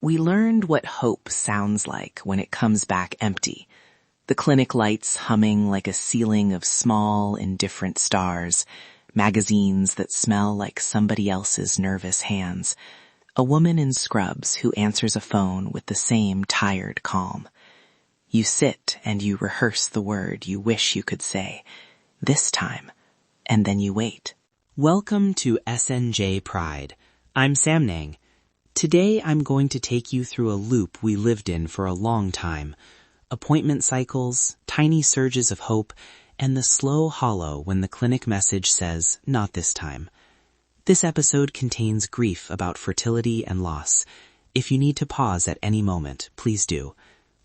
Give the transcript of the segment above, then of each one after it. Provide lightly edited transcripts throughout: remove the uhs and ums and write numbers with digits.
We learned what hope sounds like when it comes back empty. The clinic lights humming like a ceiling of small, indifferent stars, magazines that smell like somebody else's nervous hands, a woman in scrubs who answers a phone with the same tired calm. You sit and you rehearse the word you wish you could say, this time, and then you wait. Welcome to SNJ Pride. I'm Samnang. Today I'm going to take you through a loop we lived in for a long time. Appointment cycles, tiny surges of hope, and the slow hollow when the clinic message says, not this time. This episode contains grief about fertility and loss. If you need to pause at any moment, please do.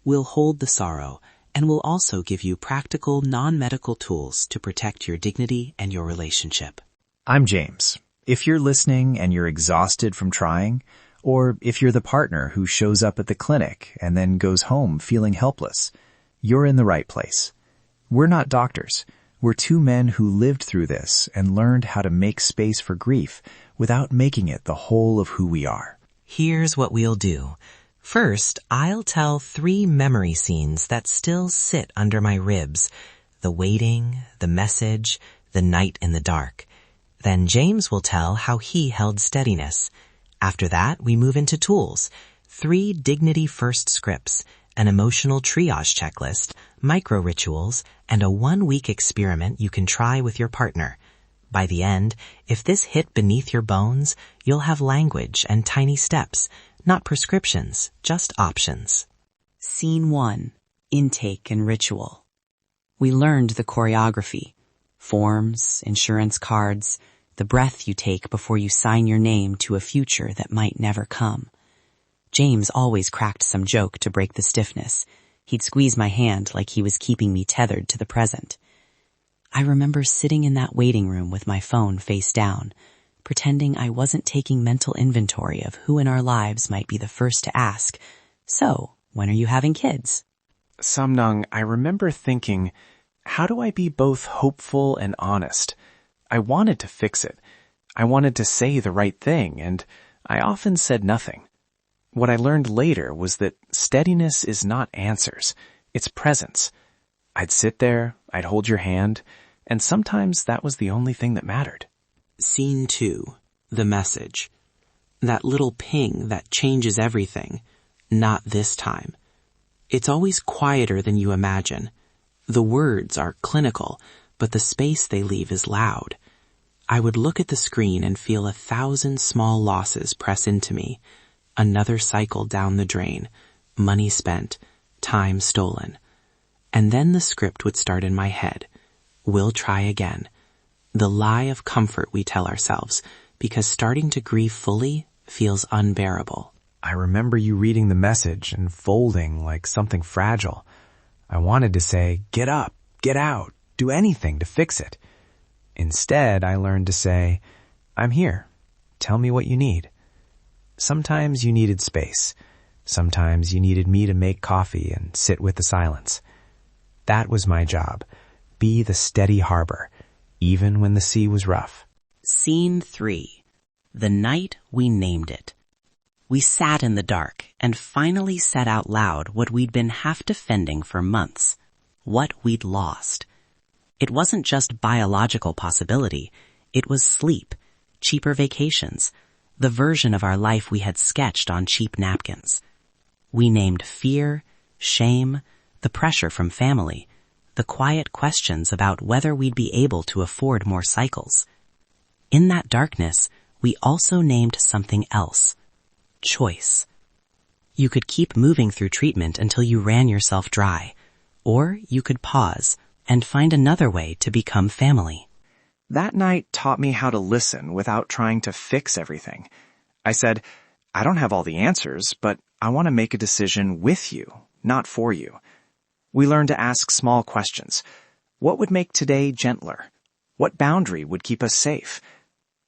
We'll hold the sorrow, and we'll also give you practical, non-medical tools to protect your dignity and your relationship. I'm James. If you're listening and you're exhausted from trying, or if you're the partner who shows up at the clinic and then goes home feeling helpless, you're in the right place. We're not doctors. We're two men who lived through this and learned how to make space for grief without making it the whole of who we are. Here's what we'll do. First, I'll tell 3 memory scenes that still sit under my ribs. The waiting, the message, the night in the dark. Then James will tell how he held steadiness. After that, we move into tools. 3 dignity-first scripts, an emotional triage checklist, micro-rituals, and a 1-week experiment you can try with your partner. By the end, if this hit beneath your bones, you'll have language and tiny steps, not prescriptions, just options. Scene 1. Intake and ritual. We learned the choreography. Forms, insurance cards, the breath you take before you sign your name to a future that might never come. James always cracked some joke to break the stiffness. He'd squeeze my hand like he was keeping me tethered to the present. I remember sitting in that waiting room with my phone face down, pretending I wasn't taking mental inventory of who in our lives might be the first to ask, "So, when are you having kids?" Samnang, I remember thinking, how do I be both hopeful and honest? I wanted to fix it. I wanted to say the right thing, and I often said nothing. What I learned later was that steadiness is not answers, it's presence. I'd sit there, I'd hold your hand, and sometimes that was the only thing that mattered. Scene 2. The message. That little ping that changes everything. Not this time. It's always quieter than you imagine. The words are clinical, but the space they leave is loud. I would look at the screen and feel 1,000 small losses press into me. Another cycle down the drain. Money spent. Time stolen. And then the script would start in my head. We'll try again. The lie of comfort we tell ourselves, because starting to grieve fully feels unbearable. I remember you reading the message and folding like something fragile. I wanted to say, get up, get out, do anything to fix it. Instead, I learned to say, I'm here. Tell me what you need. Sometimes you needed space. Sometimes you needed me to make coffee and sit with the silence. That was my job. Be the steady harbor, even when the sea was rough. Scene 3. The night we named it. We sat in the dark and finally said out loud what we'd been half defending for months. What we'd lost. It wasn't just biological possibility. It was sleep, cheaper vacations, the version of our life we had sketched on cheap napkins. We named fear, shame, the pressure from family, the quiet questions about whether we'd be able to afford more cycles. In that darkness, we also named something else. Choice. You could keep moving through treatment until you ran yourself dry, or you could pause and find another way to become family. That night taught me how to listen without trying to fix everything. I said, I don't have all the answers, but I want to make a decision with you, not for you. We learned to ask small questions. What would make today gentler? What boundary would keep us safe?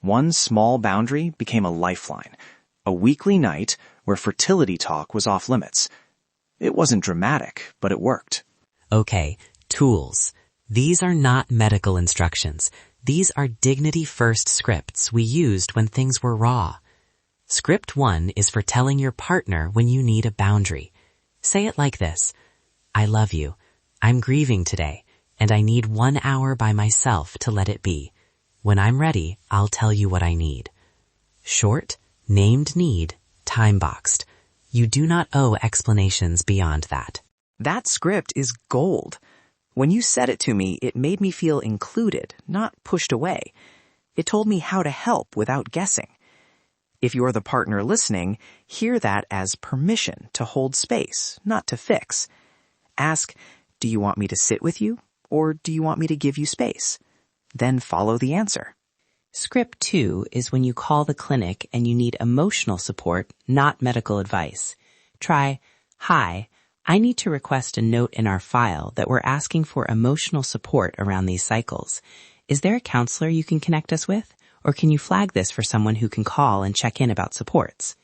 One small boundary became a lifeline, a weekly night where fertility talk was off limits. It wasn't dramatic, but it worked. Okay, tools. These are not medical instructions. These are dignity-first scripts we used when things were raw. Script 1 is for telling your partner when you need a boundary. Say it like this: I love you. I'm grieving today, and I need 1 hour by myself to let it be. When I'm ready, I'll tell you what I need. Short, named need, time-boxed. You do not owe explanations beyond that. That script is gold. When you said it to me, it made me feel included, not pushed away. It told me how to help without guessing. If you're the partner listening, hear that as permission to hold space, not to fix. Ask, do you want me to sit with you, or do you want me to give you space? Then follow the answer. Script 2 is when you call the clinic and you need emotional support, not medical advice. Try, hi, I need to request a note in our file that we're asking for emotional support around these cycles. Is there a counselor you can connect us with? Or can you flag this for someone who can call and check in about supports?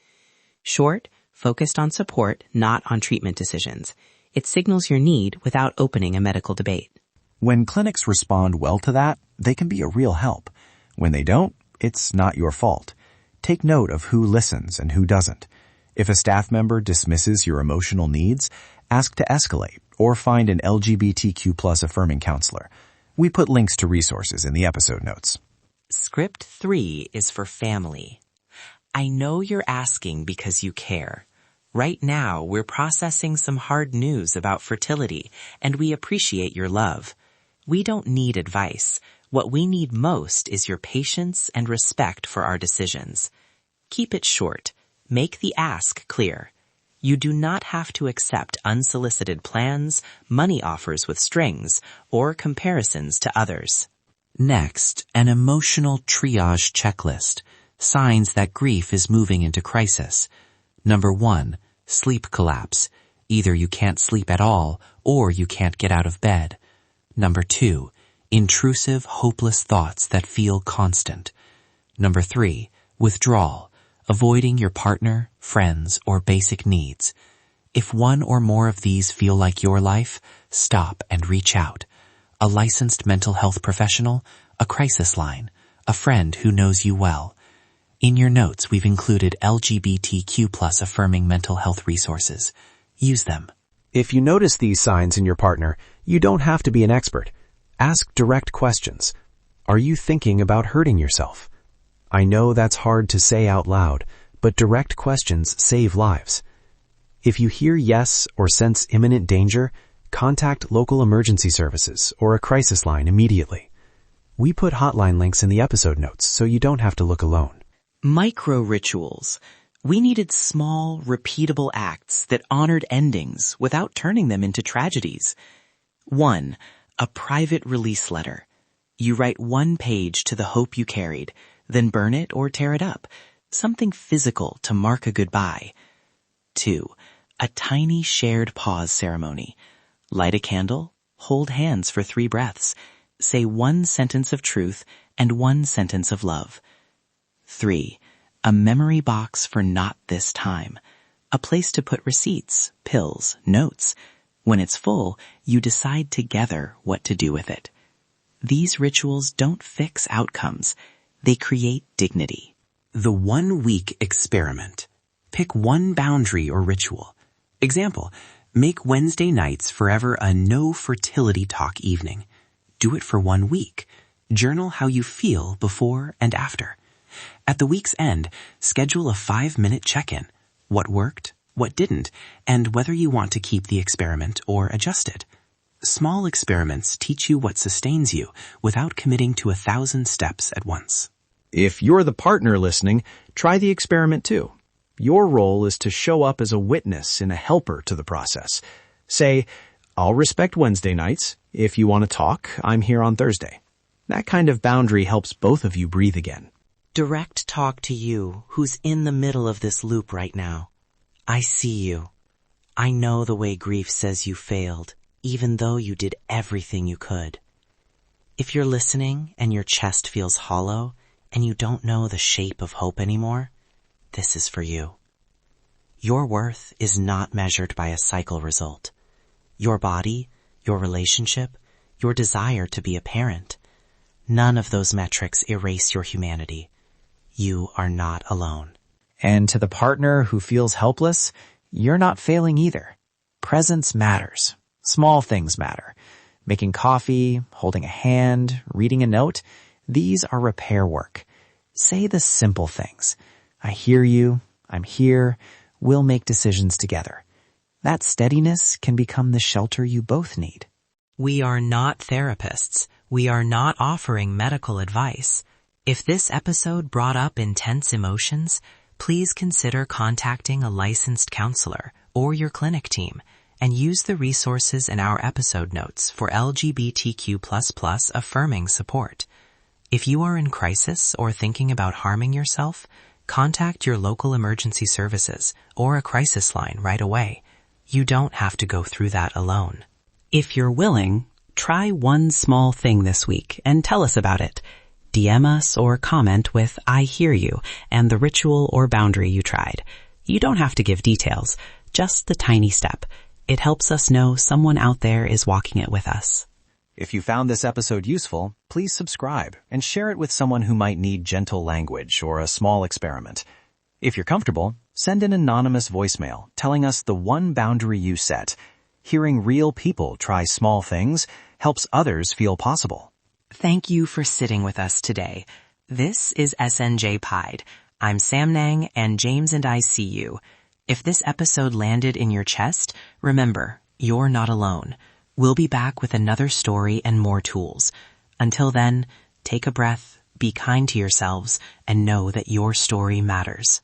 Short, focused on support, not on treatment decisions. It signals your need without opening a medical debate. When clinics respond well to that, they can be a real help. When they don't, it's not your fault. Take note of who listens and who doesn't. If a staff member dismisses your emotional needs, ask to escalate or find an LGBTQ+ affirming counselor. We put links to resources in the episode notes. Script 3 is for family. I know you're asking because you care. Right now, we're processing some hard news about fertility, and we appreciate your love. We don't need advice. What we need most is your patience and respect for our decisions. Keep it short. Make the ask clear. You do not have to accept unsolicited plans, money offers with strings, or comparisons to others. Next, an emotional triage checklist. Signs that grief is moving into crisis. Number 1, sleep collapse. Either you can't sleep at all, or you can't get out of bed. Number 2, intrusive, hopeless thoughts that feel constant. Number 3, withdrawal, avoiding your partner, friends, or basic needs. If one or more of these feel like your life, stop and reach out. A licensed mental health professional, a crisis line, a friend who knows you well. In your notes, we've included LGBTQ+ affirming mental health resources. Use them. If you notice these signs in your partner, you don't have to be an expert. Ask direct questions. Are you thinking about hurting yourself? I know that's hard to say out loud, but direct questions save lives. If you hear yes or sense imminent danger, contact local emergency services or a crisis line immediately. We put hotline links in the episode notes so you don't have to look alone. Micro rituals. We needed small, repeatable acts that honored endings without turning them into tragedies. 1, a private release letter. You write 1 page to the hope you carried, then burn it or tear it up. Something physical to mark a goodbye. 2, a tiny shared pause ceremony. Light a candle, hold hands for 3 breaths, say 1 sentence of truth and 1 sentence of love. 3, a memory box for not this time, a place to put receipts, pills, notes. When it's full, you decide together what to do with it. These rituals don't fix outcomes. They create dignity. The 1-week experiment. Pick 1 boundary or ritual. Example, make Wednesday nights forever a no fertility talk evening. Do it for 1 week. Journal how you feel before and after. At the week's end, schedule a 5-minute check-in. What worked, what didn't, and whether you want to keep the experiment or adjust it. Small experiments teach you what sustains you without committing to 1,000 steps at once. If you're the partner listening, try the experiment too. Your role is to show up as a witness and a helper to the process. Say, I'll respect Wednesday nights. If you want to talk, I'm here on Thursday. That kind of boundary helps both of you breathe again. Direct talk to you, who's in the middle of this loop right now. I see you. I know the way grief says you failed, even though you did everything you could. If you're listening and your chest feels hollow and you don't know the shape of hope anymore, this is for you. Your worth is not measured by a cycle result. Your body, your relationship, your desire to be a parent. None of those metrics erase your humanity. You are not alone. And to the partner who feels helpless, you're not failing either. Presence matters. Small things matter. Making coffee, holding a hand, reading a note, these are repair work. Say the simple things. I hear you. I'm here. We'll make decisions together. That steadiness can become the shelter you both need. We are not therapists. We are not offering medical advice. If this episode brought up intense emotions, please consider contacting a licensed counselor or your clinic team and use the resources in our episode notes for LGBTQ++ affirming support. If you are in crisis or thinking about harming yourself, contact your local emergency services or a crisis line right away. You don't have to go through that alone. If you're willing, try one small thing this week and tell us about it. DM us or comment with "I hear you" and the ritual or boundary you tried. You don't have to give details, just the tiny step. It helps us know someone out there is walking it with us. If you found this episode useful, please subscribe and share it with someone who might need gentle language or a small experiment. If you're comfortable, send an anonymous voicemail telling us the one boundary you set. Hearing real people try small things helps others feel possible. Thank you for sitting with us today. This is SNJ Pied. I'm Samnang, and James and I see you. If this episode landed in your chest, remember, you're not alone. We'll be back with another story and more tools. Until then, take a breath, be kind to yourselves, and know that your story matters.